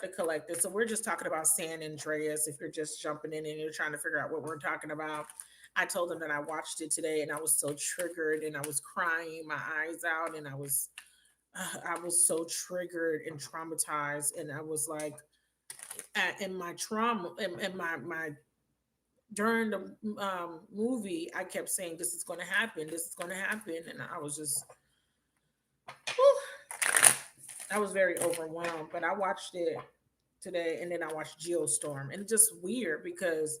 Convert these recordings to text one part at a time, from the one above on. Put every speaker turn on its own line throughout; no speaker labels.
the collective. So we're just talking about San Andreas. If you're just jumping in and you're trying to figure out what we're talking about, I told them that I watched it today and I was so triggered and I was crying my eyes out and I was so triggered and traumatized and I was like, in my trauma and my during the movie, I kept saying, "This is going to happen. This is going to happen," and I was just, whew, I was very overwhelmed. But I watched it today, and then I watched Geostorm, and it's just weird because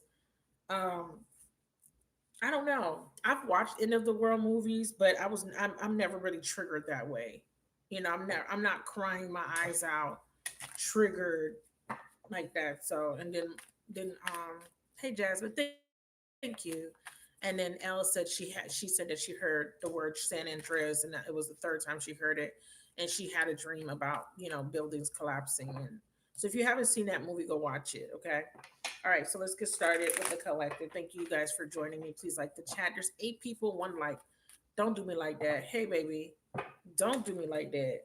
um, I don't know. I've watched end of the world movies, but I'm never really triggered that way. I'm not crying my eyes out, triggered like that. So, and then hey Jasmine, thank you. And then Elle said she said that she heard the word San Andreas, and that it was the third time she heard it, and she had a dream about buildings collapsing. And so if you haven't seen that movie, go watch it. Okay. All right, so let's get started with the collective. Thank you guys for joining me. Please like the chat. There's 8 people, one like. Don't do me like that. Hey baby, don't do me like that.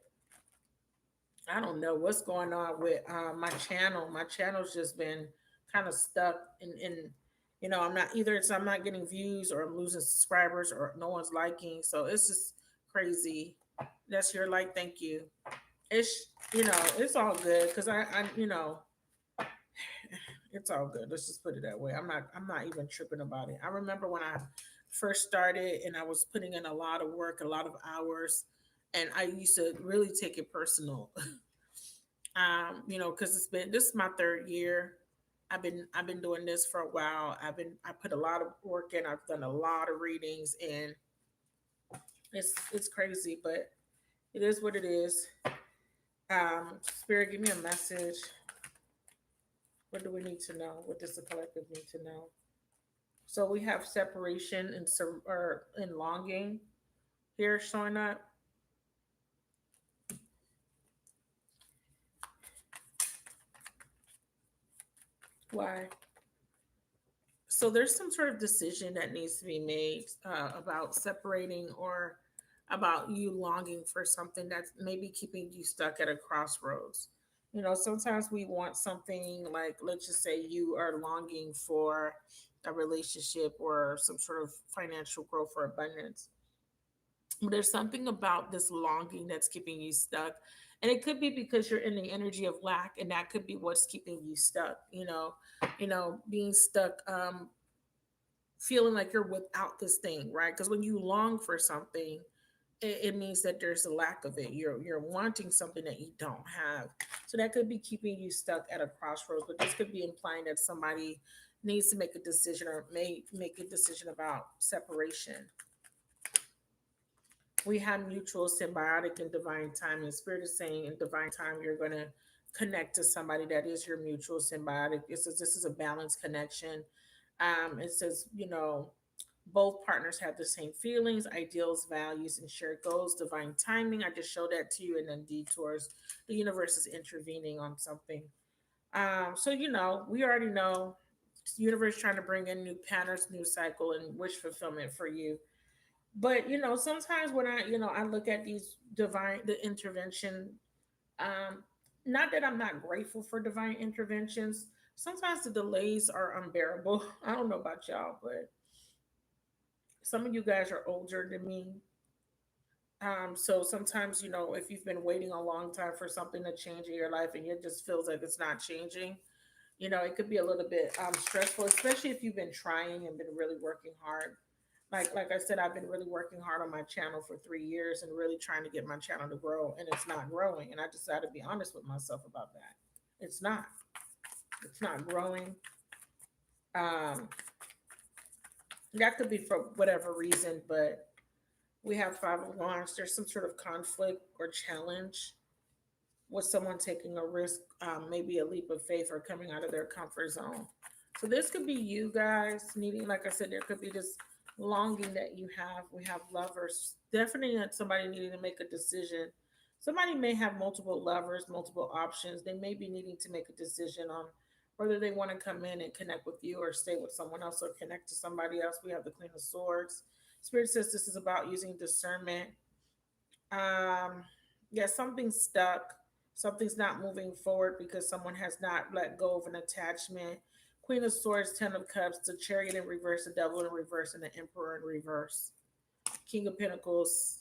I don't know what's going on with my channel. My channel's just been kind of stuck in I'm not either it's I'm not getting views or I'm losing subscribers or no one's liking. So it's just crazy. That's your like, thank you. It's it's all good because I it's all good. Let's just put it that way. I'm not even tripping about it. I remember when I first started and I was putting in a lot of work, a lot of hours, and I used to really take it personal. Because this is my third year. I've been doing this for a while. I put a lot of work in. I've done a lot of readings, and it's crazy, but it is what it is. Spirit, give me a message. What do we need to know? What does the collective need to know? So we have separation and longing here showing up. Why? So there's some sort of decision that needs to be made about separating or about you longing for something that's maybe keeping you stuck at a crossroads. Sometimes we want something like, let's just say you are longing for a relationship or some sort of financial growth or abundance. But there's something about this longing that's keeping you stuck. And it could be because you're in the energy of lack, and that could be what's keeping you stuck, being stuck, feeling like you're without this thing, right? Because when you long for something, it means that there's a lack of it. You're wanting something that you don't have. So that could be keeping you stuck at a crossroads, but this could be implying that somebody needs to make a decision or may make a decision about separation. We have mutual, symbiotic, and divine time. And Spirit is saying in divine time, you're going to connect to somebody that is your mutual symbiotic. This is a balanced connection. It says, both partners have the same feelings, ideals, values, and shared goals. Divine timing, I just showed that to you, and then detours. The universe is intervening on something. So we already know the universe trying to bring in new patterns, new cycle, and wish fulfillment for you. But sometimes when I look at the intervention, um, not that I'm not grateful for divine interventions. Sometimes the delays are unbearable. I don't know about y'all, but some of you guys are older than me. So sometimes, if you've been waiting a long time for something to change in your life and it just feels like it's not changing, it could be a little bit stressful, especially if you've been trying and been really working hard. Like I said, I've been really working hard on my channel for 3 years and really trying to get my channel to grow, and it's not growing. And I just got to be honest with myself about that. It's not. It's not growing. Um, that could be for whatever reason, but we have Five of Wands. There's some sort of conflict or challenge with someone taking a risk, maybe a leap of faith or coming out of their comfort zone. So this could be you guys needing, like I said, there could be this longing that you have. We have lovers, definitely not somebody needing to make a decision. Somebody may have multiple lovers, multiple options. They may be needing to make a decision on whether they want to come in and connect with you or stay with someone else or connect to somebody else. We have the Queen of Swords. Spirit says this is about using discernment. um yeah, something stuck, Something's not moving forward because someone has not let go of an attachment. Queen of Swords, Ten of Cups, the Chariot in reverse, the Devil in reverse, and the Emperor in reverse. King of Pentacles,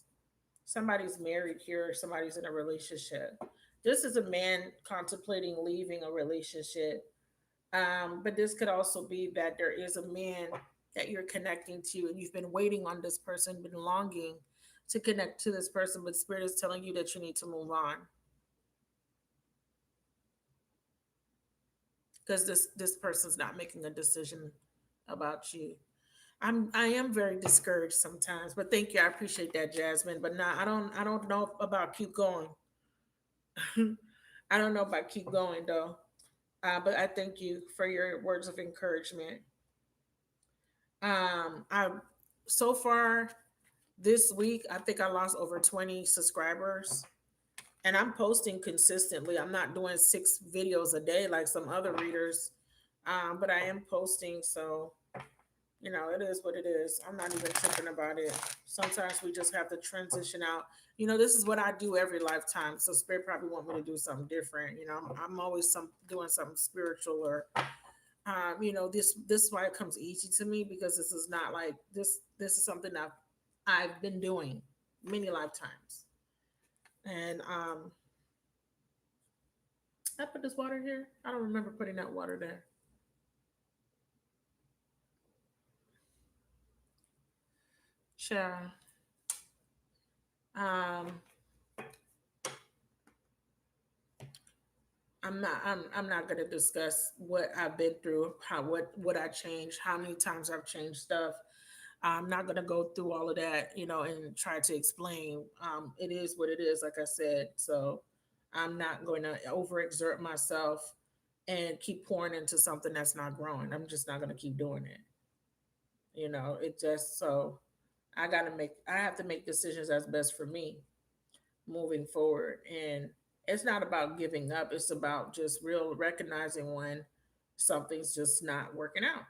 somebody's married here, somebody's in a relationship. This is a man contemplating leaving a relationship. But this could also be that there is a man that you're connecting to and you've been waiting on this person, been longing to connect to this person, but Spirit is telling you that you need to move on because this person's not making a decision about you. I am very discouraged sometimes, but thank you. I appreciate that, Jasmine. But nah, I don't know about keep going. I don't know about keep going though. But I thank you for your words of encouragement. I so far this week I think I lost over 20 subscribers, and I'm posting consistently. I'm not doing 6 videos a day like some other readers, but I am posting. So it is what it is. I'm not even tripping about it. Sometimes we just have to transition out. This is what I do every lifetime. So Spirit probably want me to do something different. I'm always doing something spiritual or this is why it comes easy to me because this is not like this is something that I've been doing many lifetimes. And I put this water here. I don't remember putting that water there. Sure. Um I'm not going to discuss what I've been through, how what I changed, how many times I've changed stuff. I'm not going to go through all of that, and try to explain. It is what it is, like I said. So I'm not going to overexert myself and keep pouring into something that's not growing. I'm just not going to keep doing it. It just so I have to make decisions that's best for me moving forward. And it's not about giving up, it's about just real recognizing when something's just not working out.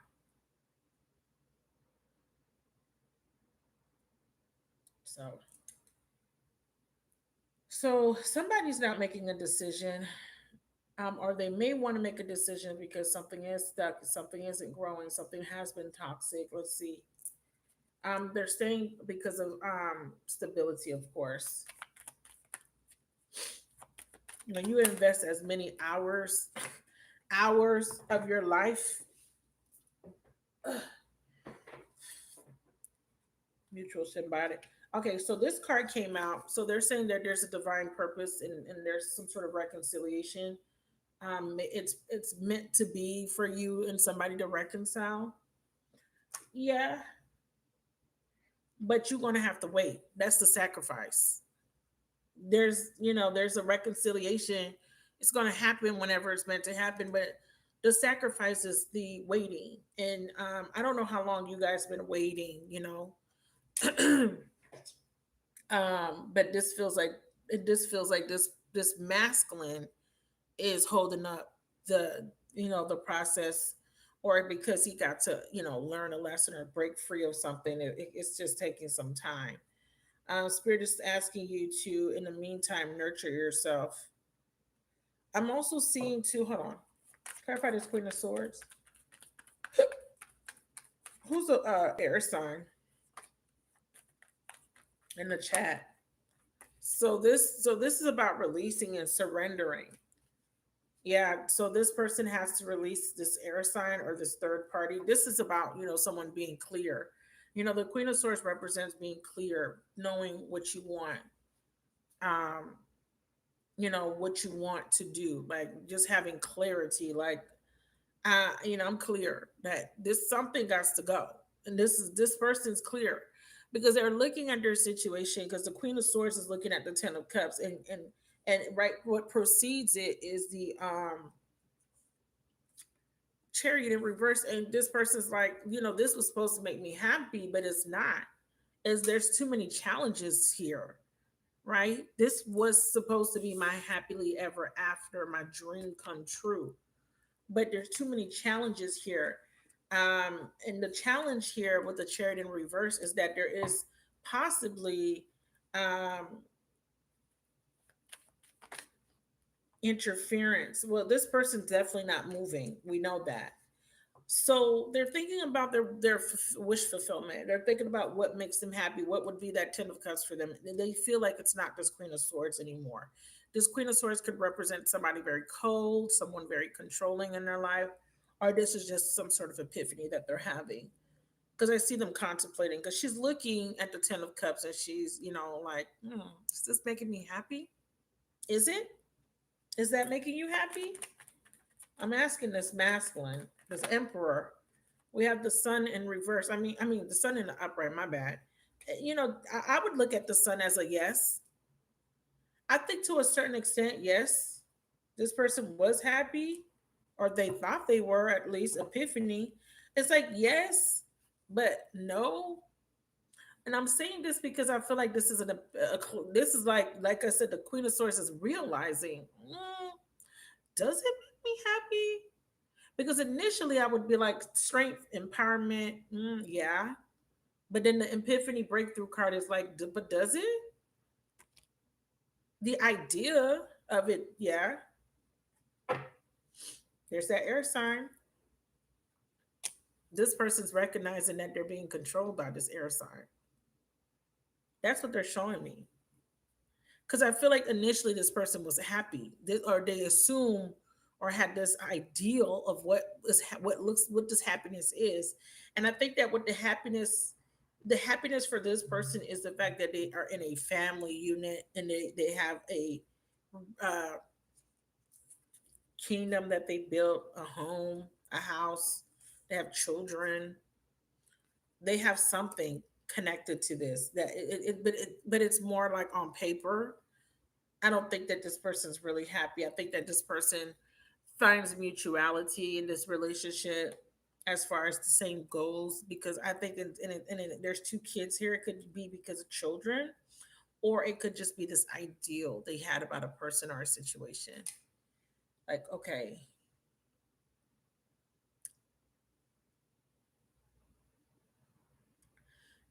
So somebody's not making a decision, or they may want to make a decision because something is stuck, something isn't growing, something has been toxic. Let's see. They're staying because of stability, of course. You invest as many hours of your life. Mutual symbiotic. Okay, so this card came out. So they're saying that there's a divine purpose and there's some sort of reconciliation. It's meant to be for you and somebody to reconcile. Yeah, but you're gonna have to wait. That's the sacrifice. There's a reconciliation. It's gonna happen whenever it's meant to happen, but the sacrifice is the waiting. And I don't know how long you guys been waiting. But this feels like this masculine is holding up the process, or because he got to learn a lesson or break free of something. It's just taking some time. Spirit is asking you to, in the meantime, nurture yourself. I'm also seeing too. Hold on, clarify this Queen of Swords. Who's the air sign in the chat? So this is about releasing and surrendering. Yeah, so this person has to release this air sign or this third party. This is about, someone being clear. The Queen of Swords represents being clear, knowing what you want, um, what you want to do, like just having clarity. Like, I'm clear that this something got to go. And this person's clear because they're looking at their situation because the Queen of Swords is looking at the Ten of Cups and right what precedes it is the Chariot in reverse, and this person's like, this was supposed to make me happy, but it's not. As there's too many challenges here, right? This was supposed to be my happily ever after, my dream come true, but there's too many challenges here. And the challenge here with the Chariot in reverse is that there is possibly um interference. Well, this person's definitely not moving. We know that. So they're thinking about their wish fulfillment. They're thinking about what makes them happy. What would be that Ten of Cups for them? They feel like it's not this Queen of Swords anymore. This Queen of Swords could represent somebody very cold, someone very controlling in their life, or this is just some sort of epiphany that they're having. Because I see them contemplating. Because she's looking at the Ten of Cups and she's, like, is this making me happy? Is it? Is that making you happy? I'm asking this masculine, this emperor. We have the sun in reverse. I mean the sun in the upright. My bad. I would look at the sun as a yes. I think to a certain extent, yes. This person was happy, or they thought they were at least. Epiphany. It's like yes, but no. And I'm saying this because I feel like this is this is like I said, the Queen of Swords is realizing. Does it make me happy? Because initially I would be like strength, empowerment, yeah. But then the epiphany breakthrough card is like, but does it? The idea of it, yeah. There's that air sign. This person's recognizing that they're being controlled by this air sign. That's what they're showing me. Because I feel like initially this person was happy, or they assume or had this ideal of what this happiness is. And I think that with the happiness for this person is the fact that they are in a family unit and they have a uh, kingdom that they built, a home, a house. They have children. They have something connected to this that but it's more like on paper. I don't think that this person's really happy. I think that this person finds mutuality in this relationship as far as the same goals, because I think there's two kids here. It could be because of children, or it could just be this ideal they had about a person or a situation. Like, okay,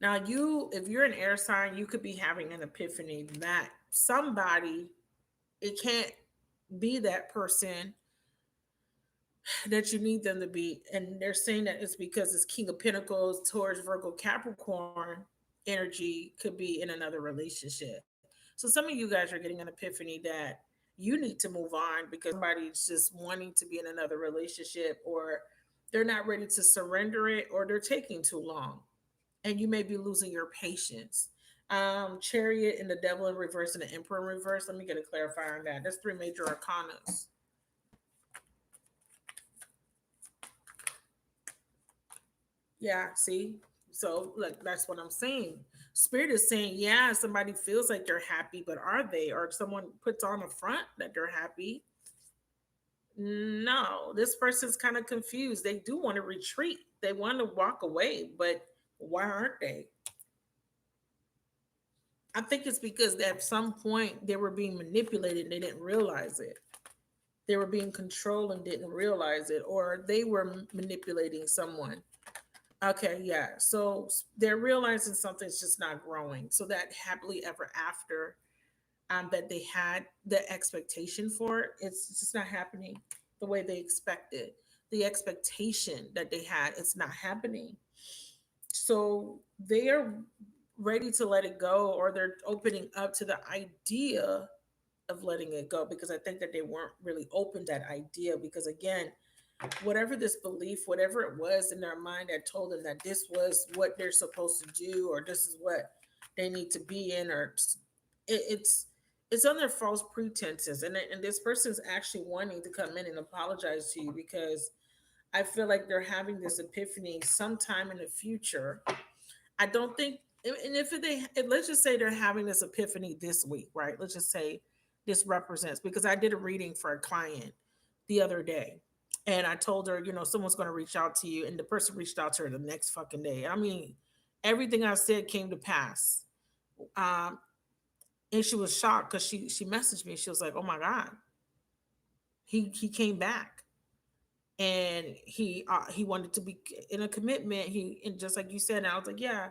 now if you're an air sign, you could be having an epiphany that somebody, it can't be that person that you need them to be. And they're saying that it's because it's King of Pentacles, Taurus, Virgo, Capricorn energy could be in another relationship. So some of you guys are getting an epiphany that you need to move on because somebody's just wanting to be in another relationship, or they're not ready to surrender it, or they're taking too long. And you may be losing your patience. Chariot and the devil in reverse and the emperor in reverse. Let me get a clarifier on that. That's three major arcanas. Yeah, see? So, like, that's what I'm saying. Spirit is saying, yeah, somebody feels like they're happy, but are they? Or if someone puts on a front that they're happy, no, this person's kind of confused. They do want to retreat, they want to walk away, but why aren't they? I think it's because at some point they were being manipulated and they didn't realize it. They were being controlled and didn't realize it, or they were manipulating someone. Okay, yeah. So they're realizing something's just not growing. So that happily ever after that they had the expectation for it, it's just not happening the way they expected. The expectation that they had, it's not happening. So they are ready to let it go, or they're opening up to the idea of letting it go, because I think that they weren't really open to that idea. Because again, whatever this belief, whatever it was in their mind that told them that this was what they're supposed to do, or this is what they need to be in, or it's under false pretenses. And this person's actually wanting to come in and apologize to you, because I feel like they're having this epiphany sometime in the future. I don't think, and let's just say they're having this epiphany this week, right? Let's just say this represents, because I did a reading for a client the other day, and I told her, someone's going to reach out to you, and the person reached out to her the next fucking day. I mean, everything I said came to pass. Um, and she was shocked because she messaged me. She was like, "Oh my god, he came back." And he wanted to be in a commitment. And just like you said, and I was like, yeah.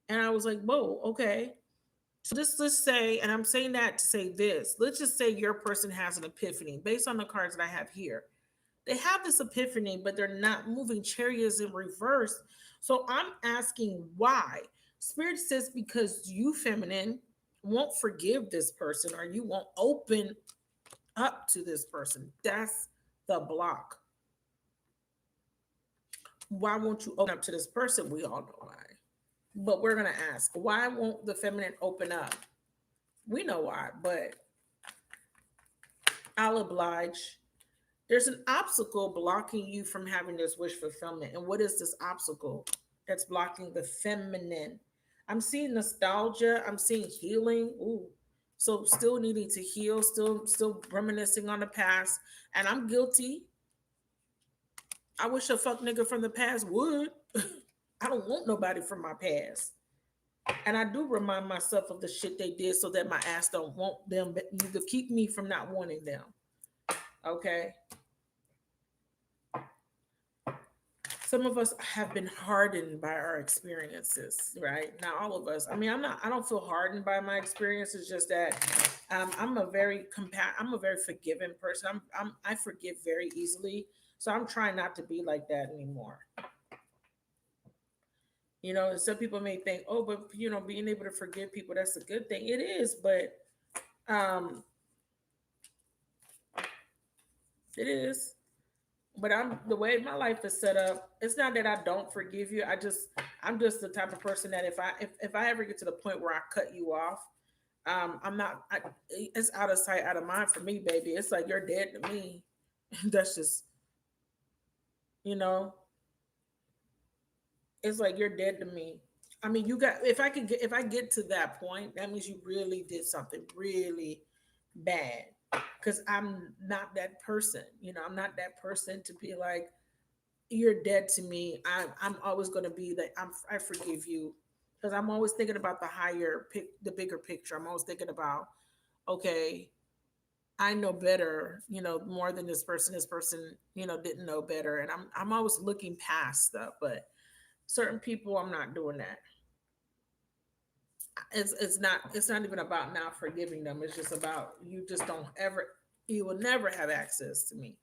And I was like, whoa, okay. So just let's say, and I'm saying that to say this, let's just say your person has an epiphany based on the cards that I have here. They have this epiphany, but they're not moving chariots in reverse. So I'm asking why. Spirit says because you, feminine, won't forgive this person or you won't open up to this person. That's the block. Why won't you open up to this person? We all know why. But we're going to ask, why won't the feminine open up? We know why, but I'll oblige. There's an obstacle blocking you from having this wish fulfillment. And what is this obstacle that's blocking the feminine? I'm seeing nostalgia. I'm seeing healing. Ooh. So still needing to heal, still reminiscing on the past. And I'm guilty. I wish a fuck nigga from the past would. I don't want nobody from my past. And I do remind myself of the shit they did so that my ass don't want them, but to keep me from not wanting them. Okay. Some of us have been hardened by our experiences, right? Not all of us. I mean, I don't feel hardened by my experiences. Just that I'm a very forgiving person. I forgive very easily. So I'm trying not to be like that anymore. You know, some people may think, oh, but being able to forgive people, that's a good thing. It is, but um, it is. But I'm the way my life is set up. It's not that I don't forgive you. I'm just the type of person that if I ever get to the point where I cut you off, I'm not. It's out of sight, out of mind for me, baby. It's like you're dead to me. That's just you know. It's like you're dead to me. I mean, you got if I get to that point, that means you really did something really bad. Because I'm not that person. I'm not that person to be like, you're dead to me. I'm always gonna be like I forgive you. Because I'm always thinking about the bigger picture. I'm always thinking about, okay, I know better, more than this person. This person, didn't know better. And I'm always looking past stuff, but certain people I'm not doing that. It's not even about not forgiving them. It's just about you will never have access to me.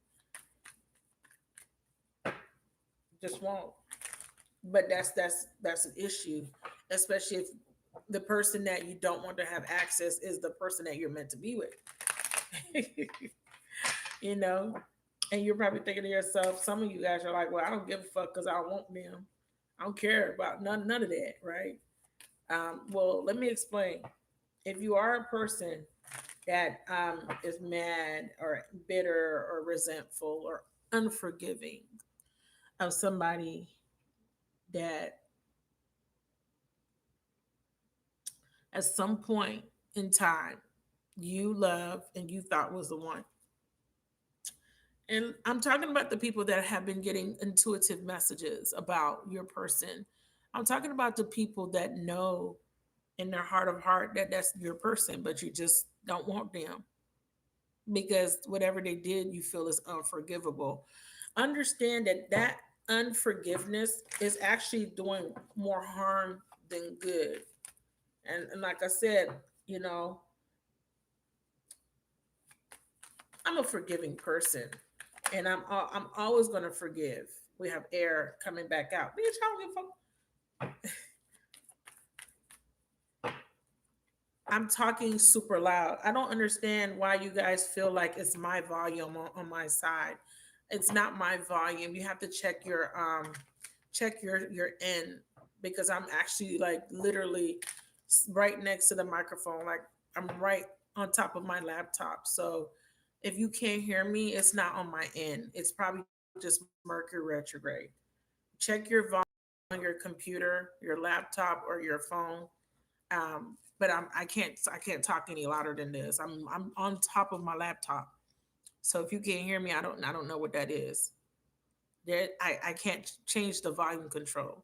Just won't. But that's an issue, especially if the person that you don't want to have access is the person that you're meant to be with. you know and you're probably thinking to yourself, some of you guys are like, well, I don't give a fuck because I don't want them. I don't care about none of that, right? Well, let me explain. If you are a person that is mad or bitter or resentful or unforgiving of somebody that at some point in time you love and you thought was the one. And I'm talking about the people that have been getting intuitive messages about your person. I'm talking about the people that know in their heart of heart that that's your person, but you just don't want them because whatever they did, you feel is unforgivable. Understand that unforgiveness is actually doing more harm than good. And like I said, you know, I'm a forgiving person, and I'm always gonna forgive. We have air coming back out. Bitch, I don't give a fuck. I'm talking super loud. I don't understand why you guys feel like it's my volume on my side. It's not my volume. You have to check your end, because I'm actually like literally right next to the microphone. Like I'm right on top of my laptop. So if you can't hear me, it's not on my end. It's probably just Mercury retrograde. Check your volume on your computer, your laptop, or your phone. But I can't talk any louder than this. I'm on top of my laptop. So if you can't hear me, I don't know what that is. I can't change the volume control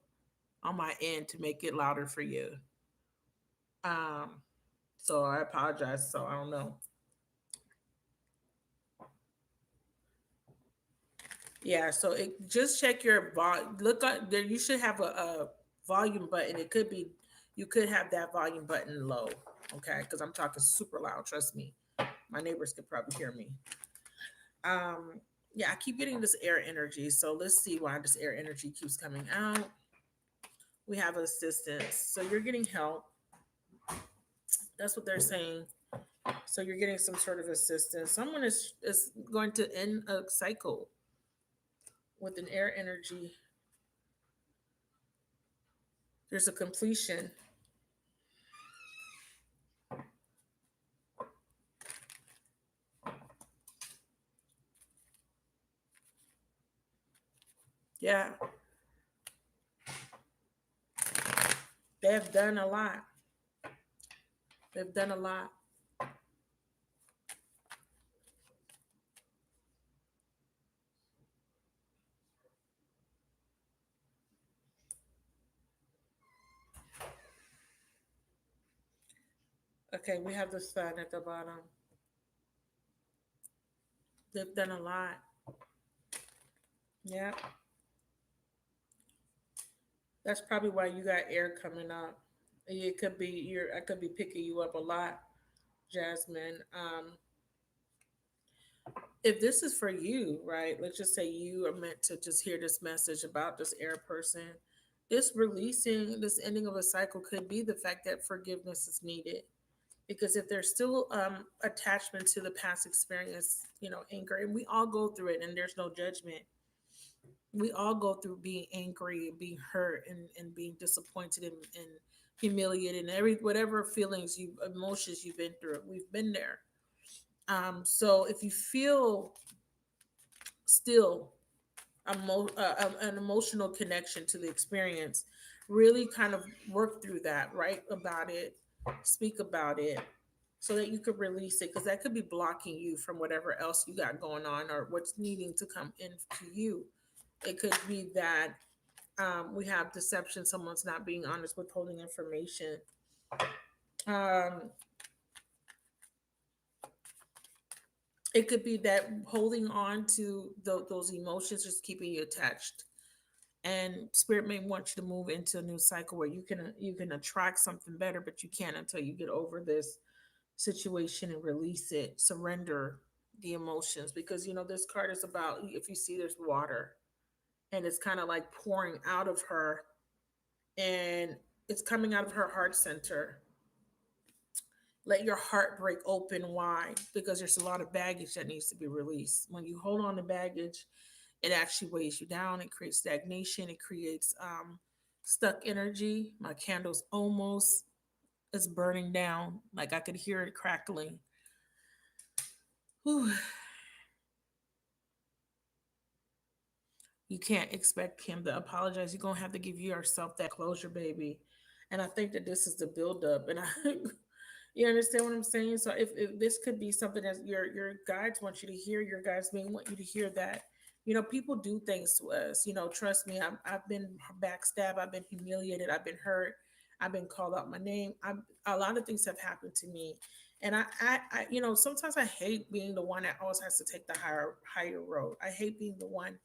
on my end to make it louder for you. Um, so I apologize. So I don't know. Yeah, so just check your volume. Look up there. You should have a volume button. You could have that volume button low. Okay, because I'm talking super loud. Trust me, my neighbors could probably hear me. Um, yeah, I keep getting this air energy. So let's see why this air energy keeps coming out. We have assistance. So you're getting help. That's what they're saying. So you're getting some sort of assistance. Someone is going to end a cycle with an air energy. There's a completion. Yeah, they have done a lot. They've done a lot. Okay, we have the sun at the bottom. They've done a lot. Yeah, that's probably why you got air coming up. It could be I could be picking you up a lot, Jasmine. If this is for you, right? Let's just say you are meant to just hear this message about this air person. This releasing, this ending of a cycle could be the fact that forgiveness is needed. Because if there's still attachment to the past experience, anger, and we all go through it, and there's no judgment. We all go through being angry and being hurt and being disappointed and humiliated and every whatever feelings emotions you've been through. We've been there. So if you feel still an emotional connection to the experience, really kind of work through that, write about it, speak about it, so that you could release it, because that could be blocking you from whatever else you got going on or what's needing to come into you. It could be that we have deception, someone's not being honest, withholding information. Um, it could be that holding on to those emotions just keeping you attached. And spirit may want you to move into a new cycle where you can attract something better, but you can't until you get over this situation and release it, surrender the emotions, because this card is about, if you see, there's water and it's kind of like pouring out of her, and it's coming out of her heart center. Let your heart break open wide, because there's a lot of baggage that needs to be released. When you hold on to baggage, it actually weighs you down. It creates stagnation. It creates stuck energy. My candle's almost is burning down. Like I could hear it crackling. Whew. You can't expect him to apologize. You're gonna have to give yourself that closure, baby. And I think that this is the buildup. And I, you understand what I'm saying? So if this could be something that your guides want you to hear, your guides may want you to hear that. People do things to us. Trust me. I've been backstabbed. I've been humiliated. I've been hurt. I've been called out my name. A lot of things have happened to me. And sometimes I hate being the one that always has to take the higher road. I hate being the one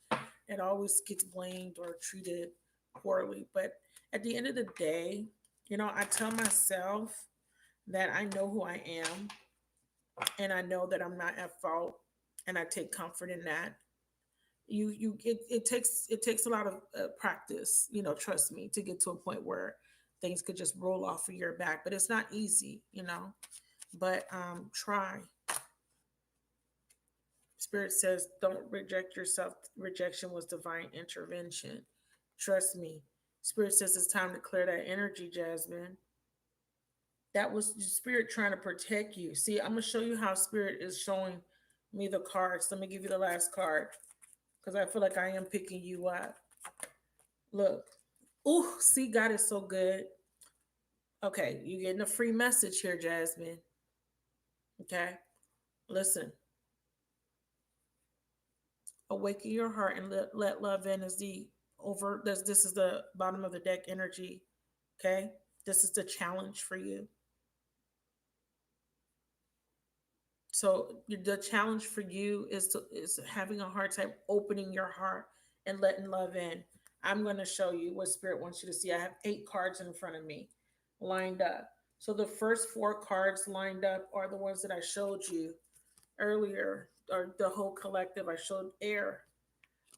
that always gets blamed or treated poorly. But at the end of the day, I tell myself that I know who I am, and I know that I'm not at fault, and I take comfort in that. It takes a lot of practice, trust me, to get to a point where things could just roll off of your back, but it's not easy. But try. Spirit says, don't reject yourself. Rejection was divine intervention. Trust me. Spirit says it's time to clear that energy, Jasmine. That was Spirit trying to protect you. See, I'm going to show you how Spirit is showing me the cards. Let me give you the last card, because I feel like I am picking you up. Look. Ooh, see, God is so good. Okay, you're getting a free message here, Jasmine. Okay, listen. Awaken your heart and let love in is the over this is the bottom of the deck energy. Okay, this is the challenge for you. So the challenge for you is having a hard time opening your heart and letting love in. I'm going to show you what spirit wants you to see. I have 8 cards in front of me lined up. So the first four cards lined up are the ones that I showed you earlier, or the whole collective. I showed air,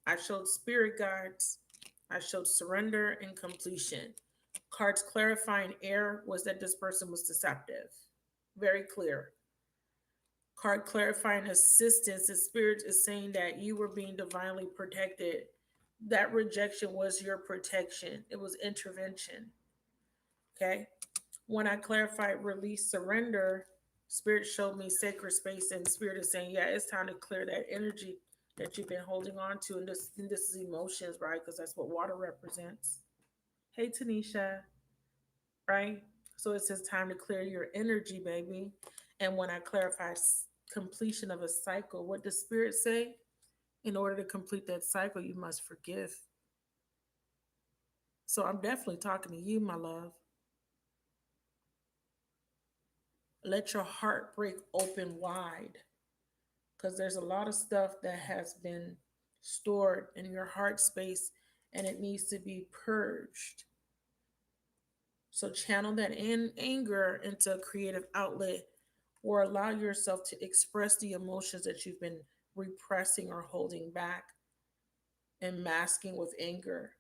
I showed spirit guides, I showed surrender and completion. Cards clarifying air was that this person was deceptive. Very clear. Card clarifying assistance, the spirit is saying that you were being divinely protected. That rejection was your protection, it was intervention. Okay. When I clarified release, surrender, spirit showed me sacred space, and spirit is saying, yeah, it's time to clear that energy that you've been holding on to. And this is emotions, right? Because that's what water represents. Hey, Tanisha, right? So it says time to clear your energy, baby. And when I clarify completion of a cycle, what does spirit say? In order to complete that cycle, you must forgive. So I'm definitely talking to you, my love. Let your heart break open wide, because there's a lot of stuff that has been stored in your heart space and it needs to be purged. So channel that in anger into a creative outlet, or allow yourself to express the emotions that you've been repressing or holding back and masking with anger,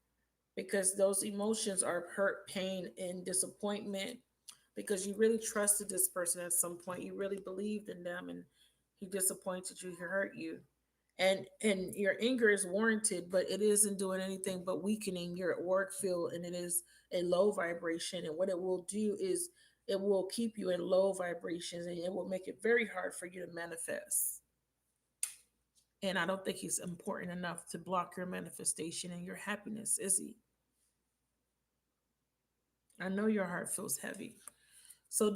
because those emotions are hurt, pain, and disappointment, because you really trusted this person at some point. You really believed in them, and he disappointed you, he hurt you. And your anger is warranted, but it isn't doing anything but weakening your work field, and it is a low vibration. And what it will do is it will keep you in low vibrations, and it will make it very hard for you to manifest. And I don't think he's important enough to block your manifestation and your happiness, is he? I know your heart feels heavy. So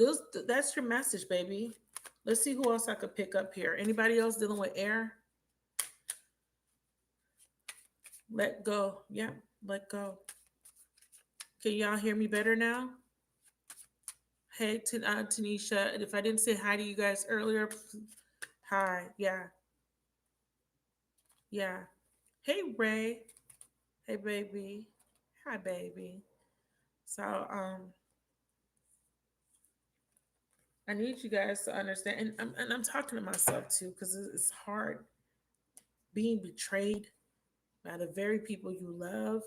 that's your message, baby. Let's see who else I could pick up here. Anybody else dealing with air? Let go. Yeah, let go. Can y'all hear me better now? Hey, Tanisha. If I didn't say hi to you guys earlier, hi. Yeah, yeah. Hey, Ray. Hey, baby. Hi, baby. So, I need you guys to understand, and I'm talking to myself too, because it's hard being betrayed by the very people you love,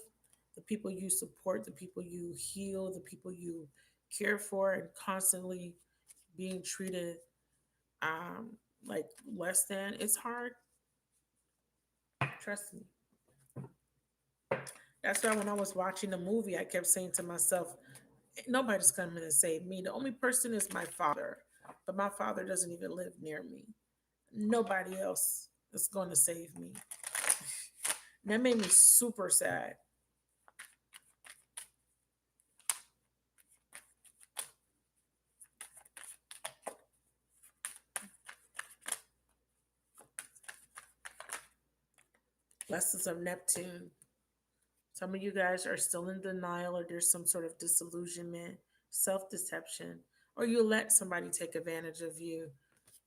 the people you support, the people you heal, the people you care for, and constantly being treated um like less than. It's hard. Trust me. That's why when I was watching the movie, I kept saying to myself, nobody's coming to save me. The only person is my father, but my father doesn't even live near me. Nobody else is going to save me. And that made me super sad. Lessons of Neptune. Some of you guys are still in denial, or there's some sort of disillusionment, self deception, or you let somebody take advantage of you,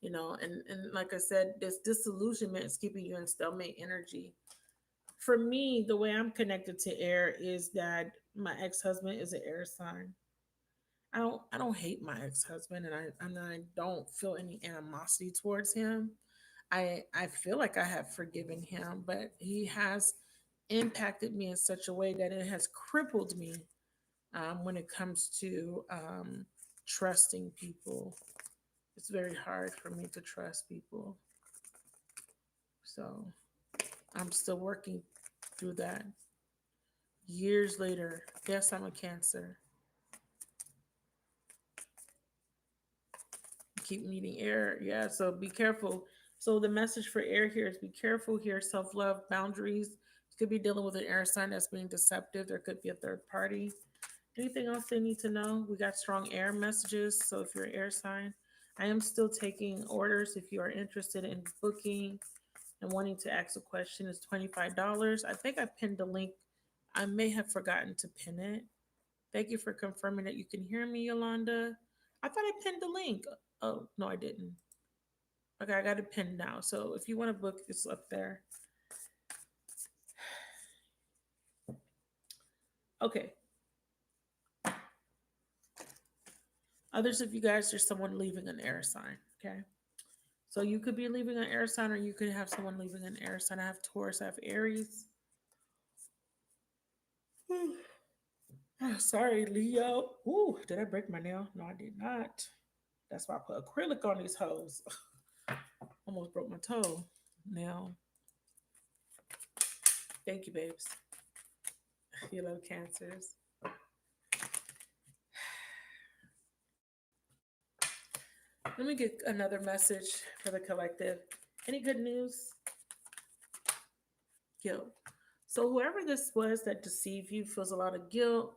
and like I said, this disillusionment is keeping you in stalemate energy. For me, the way I'm connected to air is that my ex-husband is an air sign. I don't hate my ex-husband, and I don't feel any animosity towards him. I feel like I have forgiven him, but he has impacted me in such a way that it has crippled me when it comes to trusting people. It's very hard for me to trust people. So I'm still working through that. Years later, yes, I'm a Cancer. Keep meeting air. Yeah, so be careful. So the message for air here is be careful here, self-love, boundaries. You could be dealing with an air sign that's being deceptive. There could be a third party. Anything else they need to know? We got strong air messages. So if you're an air sign, I am still taking orders. If you are interested in booking and wanting to ask a question, it's $25. I think I pinned the link. I may have forgotten to pin it. Thank you for confirming that you can hear me, Yolanda. I thought I pinned the link. Oh, no, I didn't. Okay, I got it pinned now. So if you want to book, it's up there. Okay. Others of you guys, there's someone leaving an air sign. Okay. So you could be leaving an air sign, or you could have someone leaving an air sign. I have Taurus, I have Aries. Oh, sorry, Leo. Ooh, did I break my nail? No, I did not. That's why I put acrylic on these hoes. Almost broke my toe. Now, thank you, babes. You love cancers. Let me get another message for the collective. Any good news? Guilt. So whoever this was that deceived you feels a lot of guilt,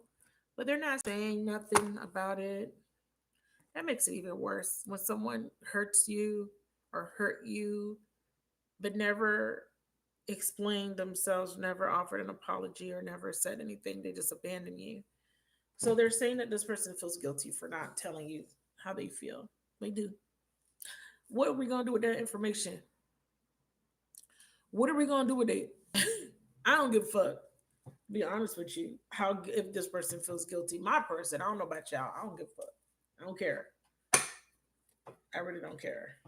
but they're not saying nothing about it. That makes it even worse when someone hurts you or hurt you, but never explained themselves, never offered an apology, or never said anything. They just abandon you. So they're saying that this person feels guilty for not telling you how they feel. They do. What are we gonna do with that information? What are we gonna do with it? I don't give a fuck. Be honest with you. How if this person feels guilty? My person. I don't know about y'all. I don't give a fuck. I don't care. I really don't care.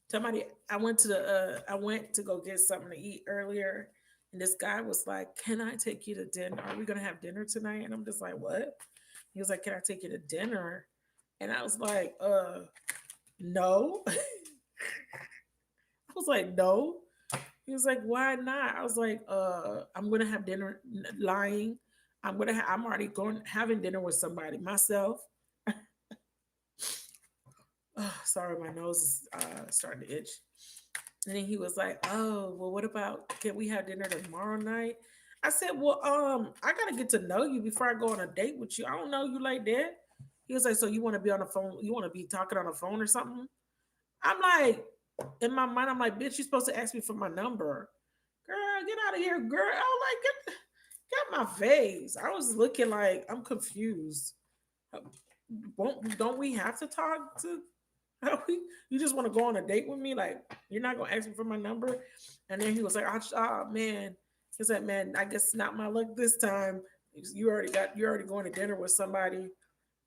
Somebody, I went to go get something to eat earlier, and this guy was like, "Can I take you to dinner? Are we gonna have dinner tonight?" And I'm just like, "What?" He was like, "Can I take you to dinner?" And I was like, no." I was like, "No." He was like, "Why not?" I was like, I'm gonna have dinner." Lying. I'm already going having dinner with somebody myself. Oh, sorry, my nose is starting to itch. And then he was like, "Oh, well, what about can we have dinner tomorrow night?" I said, "Well, I gotta get to know you before I go on a date with you. I don't know you like that." He was like, "So you want to be on the phone? You want to be talking on the phone or something?" I'm like, in my mind, I'm like, "Bitch, you supposed to ask me for my number, girl. Get out of here, girl." I was like, get my face. I was looking like I'm confused. Don't we have to talk to? You just want to go on a date with me? Like, you're not gonna ask me for my number? And then he was like, "Oh man," he said, "Man, I guess not my luck this time. You're already going to dinner with somebody."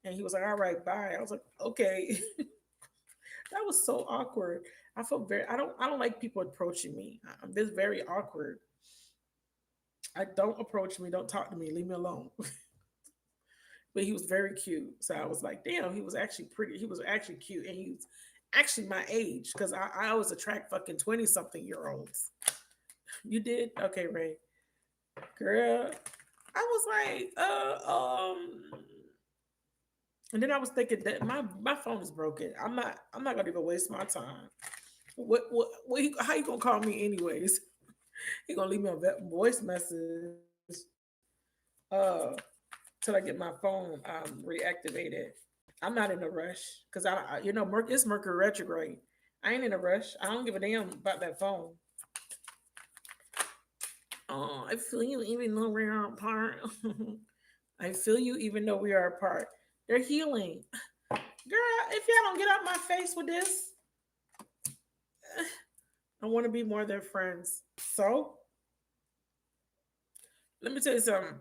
And he was like, "All right, bye." I was like, "Okay." That was so awkward. I felt very. I don't like people approaching me. This very awkward. I don't approach me. Don't talk to me. Leave me alone. But he was very cute. So I was like, damn, he was actually pretty. He was actually cute, and he was actually my age because I always attract fucking 20-something-year-olds. You did? Okay, Ray. Girl, I was like, and then I was thinking that my phone is broken. I'm not gonna even waste my time. How you gonna call me anyways? He gonna leave me a voice message uh till I get my phone reactivated. I'm not in a rush because it's Mercury retrograde. I ain't in a rush. I don't give a damn about that phone. Oh, I feel you even though we are apart. I feel you even though we are apart. They're healing. Girl, if y'all don't get out my face with this, I want to be more than friends. So, let me tell you something.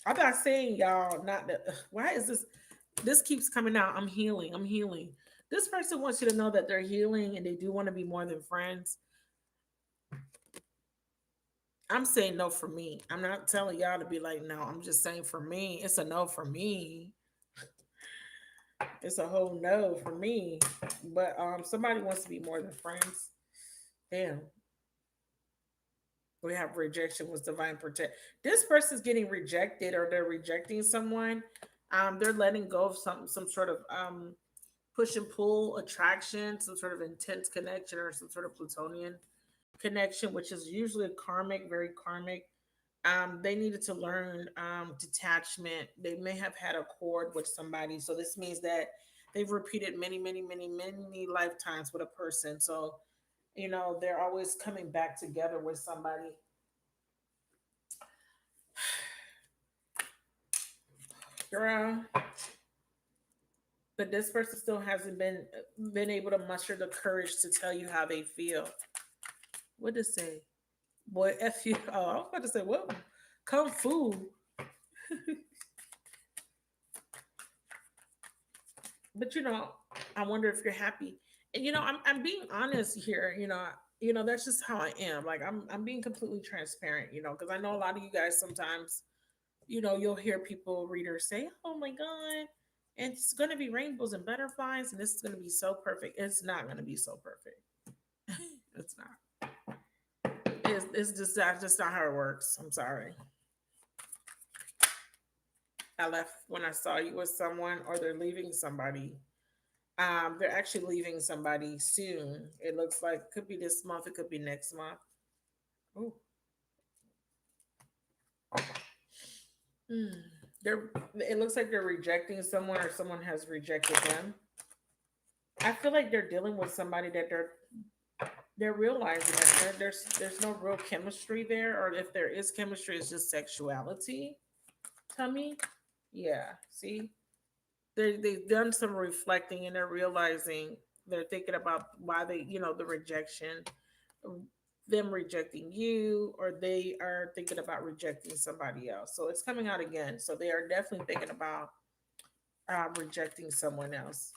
I'm not saying y'all not that. Why is this? This keeps coming out. I'm healing. I'm healing. This person wants you to know that they're healing and they do want to be more than friends. I'm saying no for me. I'm not telling y'all to be like, no. I'm just saying for me, it's a no for me. It's a whole no for me. But somebody wants to be more than friends. Damn. We have rejection was divine protect. This person's getting rejected or they're rejecting someone. They're letting go of some sort of push and pull attraction, some sort of intense connection, or some sort of Plutonian connection, which is usually karmic, very karmic. They needed to learn detachment. They may have had a cord with somebody. So this means that they've repeated many, many, many, many lifetimes with a person. So, they're always coming back together with somebody. Girl, but this person still hasn't been able to muster the courage to tell you how they feel. What does it say? Boy, F you. Oh, I was about to say, what? Kung Fu. But I wonder if you're happy. And I'm being honest here. That's just how I am. Like I'm being completely transparent. Because I know a lot of you guys sometimes. You'll hear people readers say, "Oh my god, it's gonna be rainbows and butterflies, and this is gonna be so perfect." It's not gonna be so perfect. It's not. It's just that's just not how it works. I'm sorry. I left when I saw you with someone, or they're leaving somebody. They're actually leaving somebody soon. It looks like it could be this month. It could be next month. Oh, hmm. They're. It looks like they're rejecting someone, or someone has rejected them. I feel like they're dealing with somebody that they're realizing that there's no real chemistry there, or if there is chemistry, it's just sexuality. To me, yeah. See, they've done some reflecting, and they're realizing they're thinking about why the rejection, them rejecting you, or they are thinking about rejecting somebody else. So it's coming out again. So they are definitely thinking about rejecting someone else.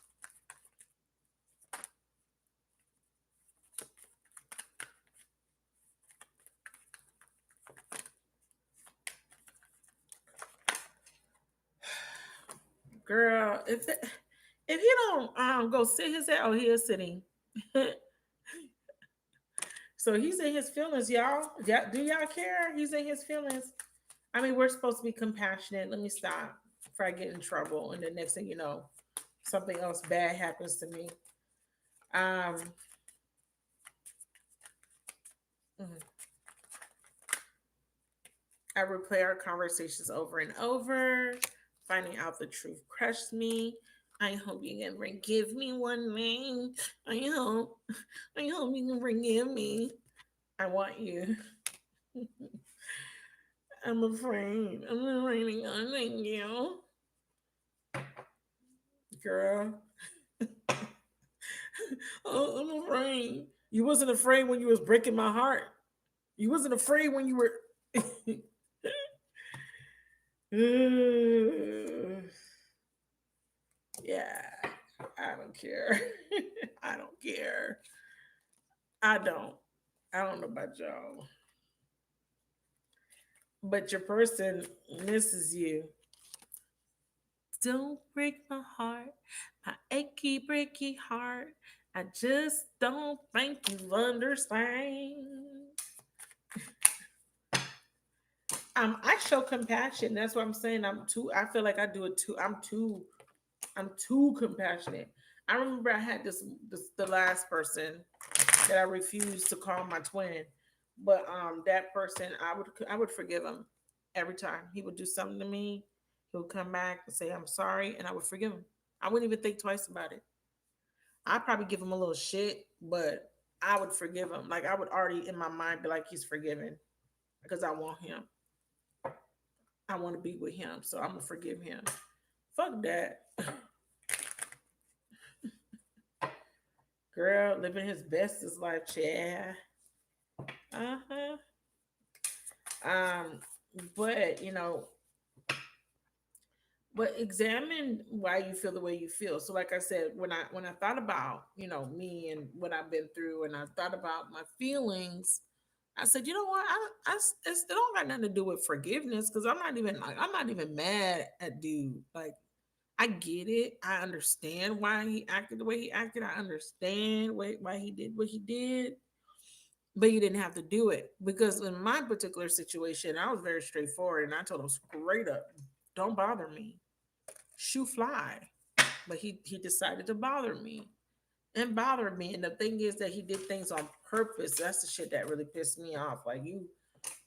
Girl, if he don't go sit his head, oh, he is sitting. So he's in his feelings, y'all. Yeah, do y'all care? He's in his feelings. I mean, we're supposed to be compassionate. Let me stop before I get in trouble, and the next thing you know, something else bad happens to me. Um, mhm. I replay our conversations over and over. Finding out the truth crushed me. I hope you can forgive me one day. I hope. I hope you can forgive me. I want you. I'm afraid. I'm afraid. Oh, thank you, girl. Oh, I'm afraid. You wasn't afraid when you was breaking my heart. You wasn't afraid when you were. Yeah, I don't care. I don't care. I don't. I don't know about y'all, but your person misses you. Don't break my heart, my achy breaky heart. I just don't think you understand. I show compassion. That's what I'm saying. I feel like I do it too. I'm too compassionate. I remember I had this the last person that I refused to call my twin, but that person I would forgive him every time he would do something to me. He would come back and say I'm sorry, and I would forgive him. I wouldn't even think twice about it. I'd probably give him a little shit, but I would forgive him. Like I would already in my mind be like he's forgiven because I want him. I want to be with him, so I'm gonna forgive him. Fuck that. Girl, living his bestest life, Chad. Uh-huh. Um, but but examine why you feel the way you feel. So like I said, when I thought about, me and what I've been through, and I thought about my feelings, I said, you know what? It don't got nothing to do with forgiveness, because I'm not even mad at dude. Like I get it. I understand why he acted the way he acted. I understand why he did what he did, but you didn't have to do it. Because in my particular situation, I was very straightforward, and I told him straight up, don't bother me. Shoe fly. But he decided to bother me and bother me. And the thing is that he did things on purpose. That's the shit that really pissed me off. Like you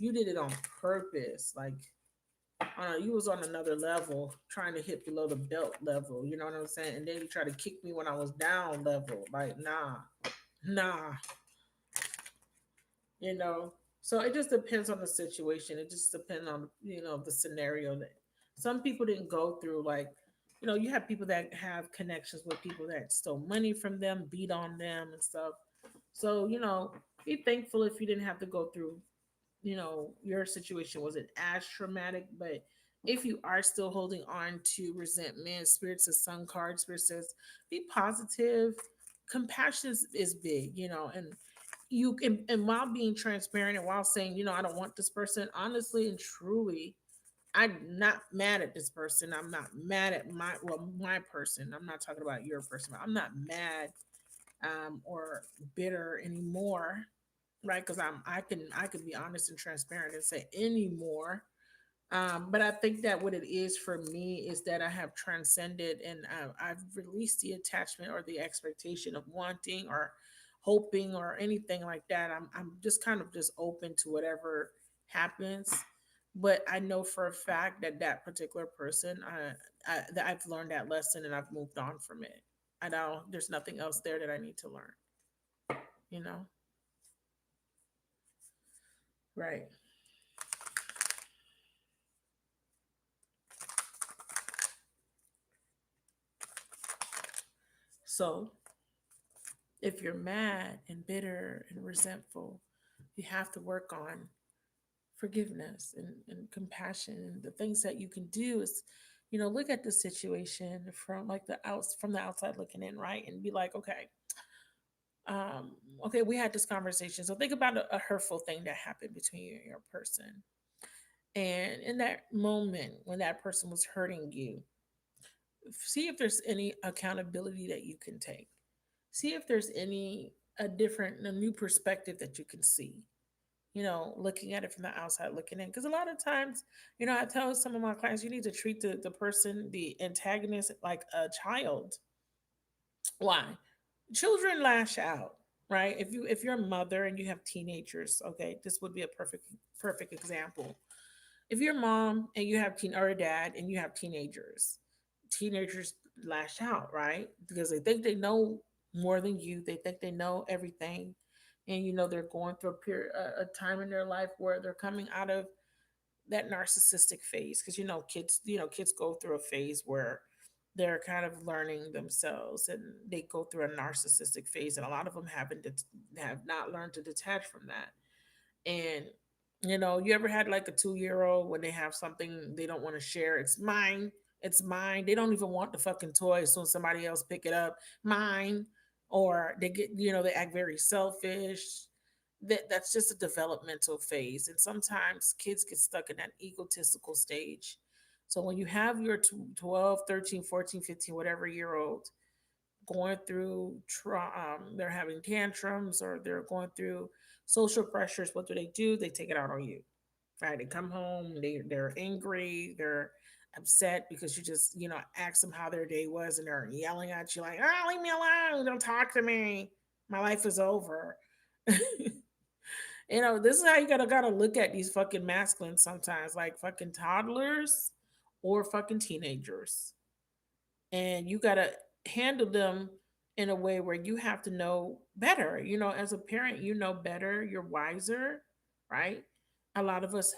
did it on purpose. Like you was on another level, trying to hit below the belt level. You know what I'm saying? And then you try to kick me when I was down level. Like nah. You know. So it just depends on the situation. It just depends on the scenario. That some people didn't go through, like, you have people that have connections with people that stole money from them, beat on them and stuff. So be thankful if you didn't have to go through, your situation wasn't as traumatic, but If you are still holding on to resentment, Spirit says Sun card, Spirit says be positive. Compassion is big, and you can, and while being transparent and while saying, I don't want this person, honestly and truly, I'm not mad at this person. I'm not mad at my person. I'm not talking about your person. I'm not mad or bitter anymore, right? Because I can be honest and transparent and say anymore. But I think that what it is for me is that I have transcended and I've released the attachment or the expectation of wanting or hoping or anything like that. I'm just kind of just open to whatever happens. But I know for a fact that that particular person, that I've learned that lesson and I've moved on from it. I know there's nothing else there that I need to learn, you know? Right. So if you're mad and bitter and resentful, you have to work on forgiveness and compassion. And the things that you can do is, look at the situation from like from the outside looking in, right? And be like, um, okay, we had this conversation. So think about a hurtful thing that happened between you and your person. And in that moment when that person was hurting you, see if there's any accountability that you can take. See if there's any a new perspective that you can see, looking at it from the outside looking in. Because a lot of times, I tell some of my clients, you need to treat the person, the antagonist, like a child. Why? Children lash out, right? If you're a mother and you have teenagers, okay, this would be a perfect example. If you're a mom and you have teen or a dad and you have teenagers lash out, right? Because they think they know more than you. They think they know everything, and they're going through a time in their life where they're coming out of that narcissistic phase. Because kids go through a phase where they're kind of learning themselves, and they go through a narcissistic phase, and a lot of them have not learned to detach from that. And you ever had like a 2-year old when they have something they don't want to share? It's mine. It's mine. They don't even want the fucking toy. So somebody else pick it up. Mine. Or they get, they act very selfish. That's just a developmental phase. And sometimes kids get stuck in that egotistical stage. So when you have your 12, 13, 14, 15, whatever year old going through they're having tantrums or they're going through social pressures, what do? They take it out on you, right? They come home, they're angry, they're upset because you just ask them how their day was, and they're yelling at you like, oh, leave me alone, don't talk to me, my life is over. This is how you gotta look at these fucking masculines sometimes, like fucking toddlers or fucking teenagers, and you got to handle them in a way where you have to know better. As a parent, you know better, you're wiser, right? A lot of us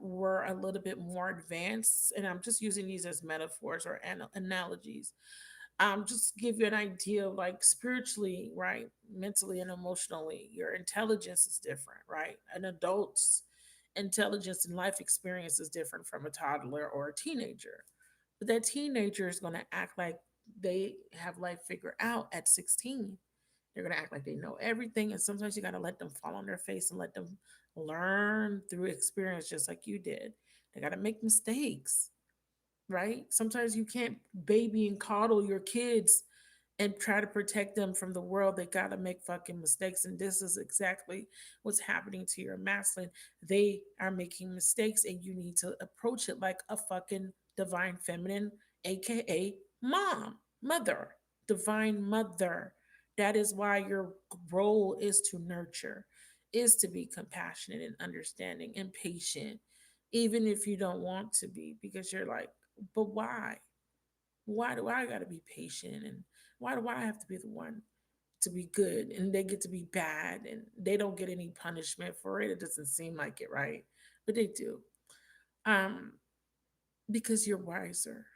were a little bit more advanced, and I'm just using these as metaphors or analogies. Just give you an idea of like spiritually, right? Mentally and emotionally, your intelligence is different, right? An adult's intelligence and life experience is different from a toddler or a teenager. But that teenager is going to act like they have life figured out at 16. They're going to act like they know everything. And sometimes you got to let them fall on their face and let them learn through experience, just like you did. They got to make mistakes, right? Sometimes you can't baby and coddle your kids and try to protect them from the world. They got to make fucking mistakes. And this is exactly what's happening to your masculine. They are making mistakes, and you need to approach it like a fucking divine feminine, AKA mom, mother, divine mother. That is why your role is to nurture, is to be compassionate and understanding and patient, even if you don't want to be, because you're like, but why? Why do I got to be patient? And why do I have to be the one to be good and they get to be bad and they don't get any punishment for it? It doesn't seem like it, right? But they do. Um, because you're wiser.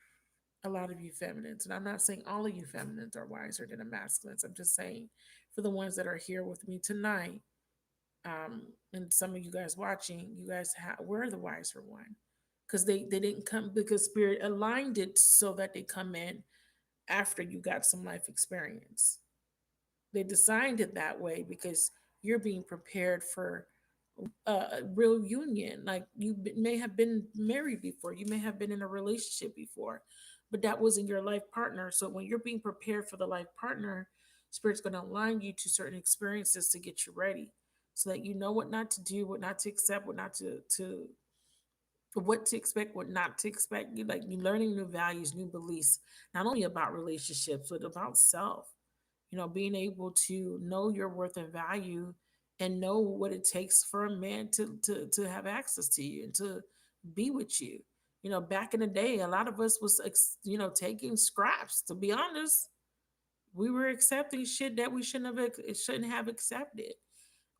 A lot of you feminines, and I'm not saying all of you feminines are wiser than the masculines. I'm just saying for the ones that are here with me tonight, and some of you guys watching, you guys we're the wiser one. because they didn't come because spirit aligned it so that they come in after you got some life experience. They designed it that way because you're being prepared for a real union. Like may have been married before, you may have been in a relationship before, but that wasn't your life partner. So when you're being prepared for the life partner, spirit's going to align you to certain experiences to get you ready, so that you know what not to do, what not to accept, what not to what to expect, what not to expect. You like you learning new values, new beliefs, not only about relationships but about self. Being able to know your worth and value, and know what it takes for a man to have access to you and to be with you. Back in the day, a lot of us was taking scraps. To be honest, we were accepting shit that we shouldn't have accepted.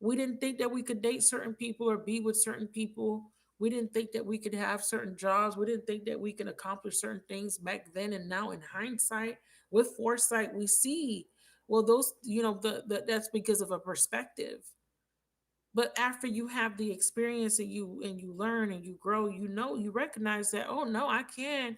We didn't think that we could date certain people or be with certain people. We didn't think that we could have certain jobs. We didn't think that we could accomplish certain things back then. And now, in hindsight, with foresight, we see, well, those, that's because of a perspective. But after you have the experience, and you learn and you grow, you recognize that, oh no, I can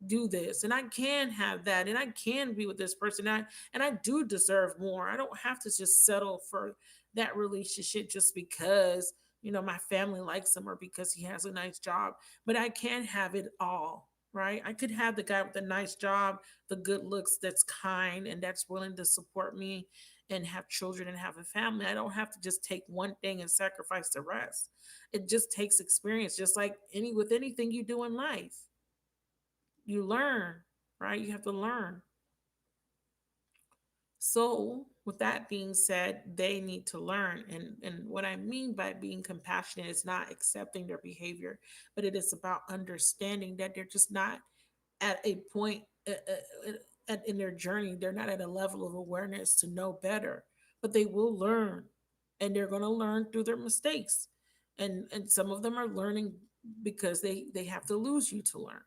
do this and I can have that and I can be with this person, and I do deserve more. I don't have to just settle for that relationship just because my family likes him or because he has a nice job. But I can have it all, right? I could have the guy with the nice job, the good looks, that's kind and that's willing to support me and have children and have a family. I don't have to just take one thing and sacrifice the rest. It just takes experience, just like anything you do in life. You learn, right? You have to learn. So, with that being said, they need to learn. And what I mean by being compassionate is not accepting their behavior, but it is about understanding that they're just not at a point in their journey. They're not at a level of awareness to know better, but they will learn, and they're going to learn through their mistakes. And some of them are learning because they have to lose you to learn,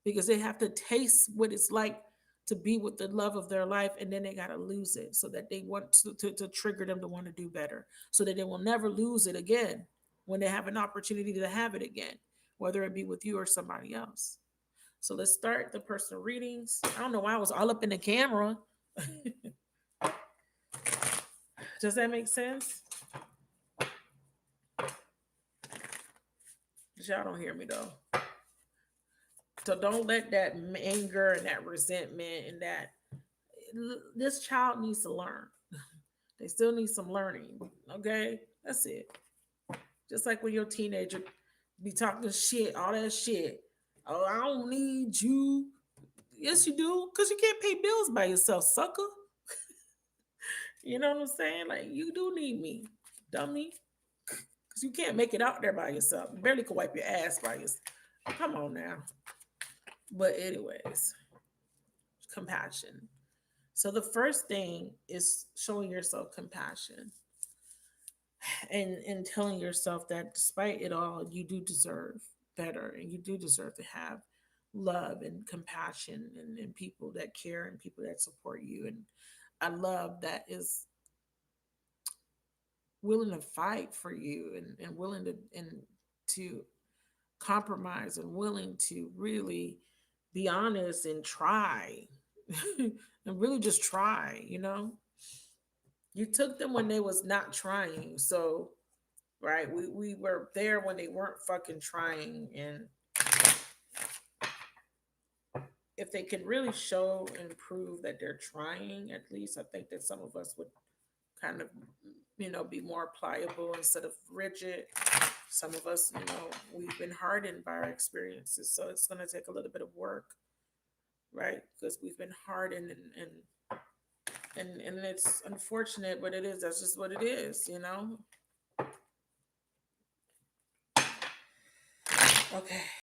because they have to taste what it's like to be with the love of their life, and then they got to lose it so that they want to trigger them to want to do better, so that they will never lose it again when they have an opportunity to have it again, whether it be with you or somebody else. So let's start the personal readings. I don't know why I was all up in the camera. Does that make sense? Y'all don't hear me though. So don't let that anger and that resentment and that, this child needs to learn. They still need some learning. Okay, that's it. Just like when your teenager be talking shit, all that shit. Oh, I don't need you. Yes, you do, because you can't pay bills by yourself, sucker. You know what I'm saying? Like, you do need me, dummy. Because you can't make it out there by yourself. You barely can wipe your ass by yourself. Come on now. But anyways, compassion. So the first thing is showing yourself compassion, and telling yourself that despite it all, you do deserve better, and you do deserve to have love and compassion, and people that care and people that support you, and a love that is willing to fight for you, and willing to compromise, and willing to really be honest and try and really just try. You took them when they was not trying. So right, we were there when they weren't fucking trying. And if they can really show and prove that they're trying, at least I think that some of us would kind of be more pliable instead of rigid. Some of us, we've been hardened by our experiences, so it's going to take a little bit of work, right? Because we've been hardened, and it's unfortunate, but that's just what it is. Okay,